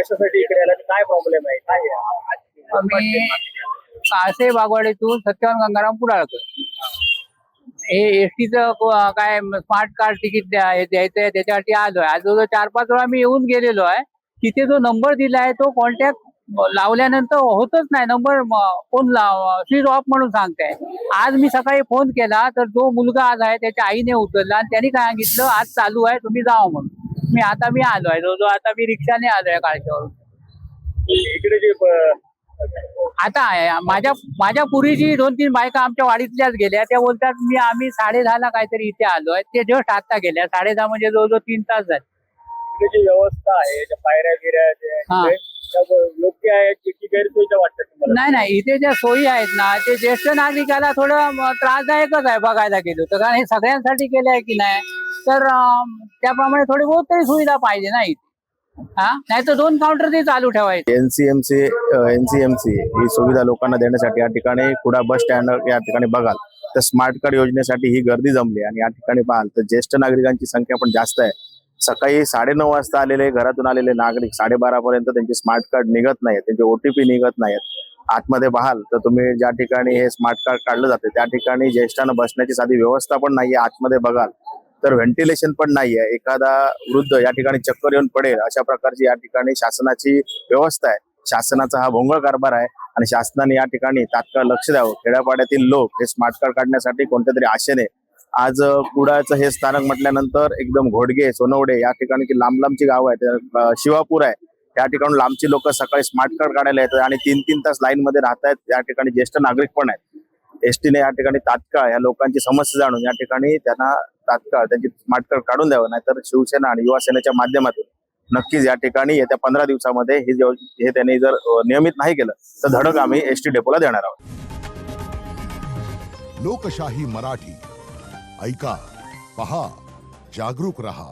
कशासाठी इकडे आला, काय प्रॉब्लेम आहे, काय आहे? आम्ही कासे बागवाडीतून सत्यवान गंगाराम पुडाळकर. हे एसटीचं काय स्मार्ट कार्ड तिकीट द्यायचंय, त्याच्यासाठी आलोय. आज जवळ 4-5 वेळा मी येऊन गेलेलो आहे. तिथे जो नंबर दिलाय तो कॉन्टॅक्ट लावल्यानंतर होतच नाही. नंबर फोन स्विच ऑफ म्हणून सांगताय. आज मी सकाळी फोन केला तर जो मुलगा आज आहे त्याच्या आईने उचलला आणि त्यांनी काय सांगितलं, आज चालू आहे, तुम्ही जावा म्हणून. आता मी आलोय, जो आता मी रिक्षाने आलोय काळच्यावरून. इकडे जे आता माझ्या पुरीची 2-3 बायका आमच्या वाडीतल्याच गेल्या. त्या बोलतात आम्ही 10:30 काहीतरी इथे आलोय. ते जस्ट आता गेल्या. 10:30 म्हणजे जवळजवळ 3 तास झाले. इकडे जी व्यवस्था आहे, ज्या पायऱ्या गिऱ्या त्या योग्य आहे की गैरसोयीच्या वाटतात तुम्हाला? नाही, इथे ज्या सोयी आहेत ना, ते ज्येष्ठ नागरिकाला थोडं त्रासदायकच आहे बघायला गेलो तर. कारण हे सगळ्यांसाठी केलं आहे की नाही, तर त्याप्रमाणे थोडी बहुत तरी सुविधा पाहिजे ना इथे. नाही तर 2 काउंटर ते चालू ठेवायचे. एनसीएमसी ही सुविधा लोकांना देण्यासाठी या ठिकाणी कुडा बस स्टँड या ठिकाणी बघाल तर स्मार्ट कार्ड योजनेसाठी ही गर्दी जमली. आणि या ठिकाणी पाहाल तर ज्येष्ठ नागरिकांची संख्या पण जास्त आहे. सकाळी 9:30 वाजता आलेले, घरातून आलेले नागरिक 12:30 पर्यंत त्यांचे स्मार्ट कार्ड निघत नाहीत, त्यांचे OTP निघत नाहीत. आतमध्ये पाहाल तर तुम्ही ज्या ठिकाणी हे स्मार्ट कार्ड काढलं जाते त्या ठिकाणी ज्येष्ठांना बसण्याची साधी व्यवस्था पण नाहीये. आतमध्ये बघाल तर व्हेंटिलेशन पण नाहीये. एखादा वृद्ध या ठिकाणी चक्कर येऊन पडेल अशा प्रकारची या ठिकाणी शासनाची व्यवस्था आहे. शासनाचा हा भोंगळ कारभार आहे आणि शासनाने या ठिकाणी तात्काळ लक्ष द्यावं. खेड्यापाड्यातील लोक हे स्मार्ट कार्ड काढण्यासाठी कोणत्या तरी आशेने आज कुडाचं हे स्थानक म्हटल्यानंतर एकदम घोडगे, सोनवडे या ठिकाणी लांब लांबची गाव आहेत, शिवापूर आहे, या ठिकाणी लांबची लोक सकाळी स्मार्ट कार्ड काढायला येतात आणि 3-3 तास लाईन मध्ये राहतात. या ठिकाणी ज्येष्ठ नागरिक पण आहेत. एसटीने या ठिकाणी तात्काळ या लोकांची समस्या जाणून या ठिकाणी त्यांना तात्काळ त्यांची स्मार्ट कार्ड काढून द्यावं. नाहीतर शिवसेना आणि युवा सेनेच्या माध्यमातून नक्कीच या ठिकाणी येत्या 15 दिवसामध्ये हे त्यांनी जर नियमित नाही केलं तर धडक आम्ही एसटी डेपोला देणार आहोत. लोकशाही मराठी ऐका, पहा, जागरूक रहा.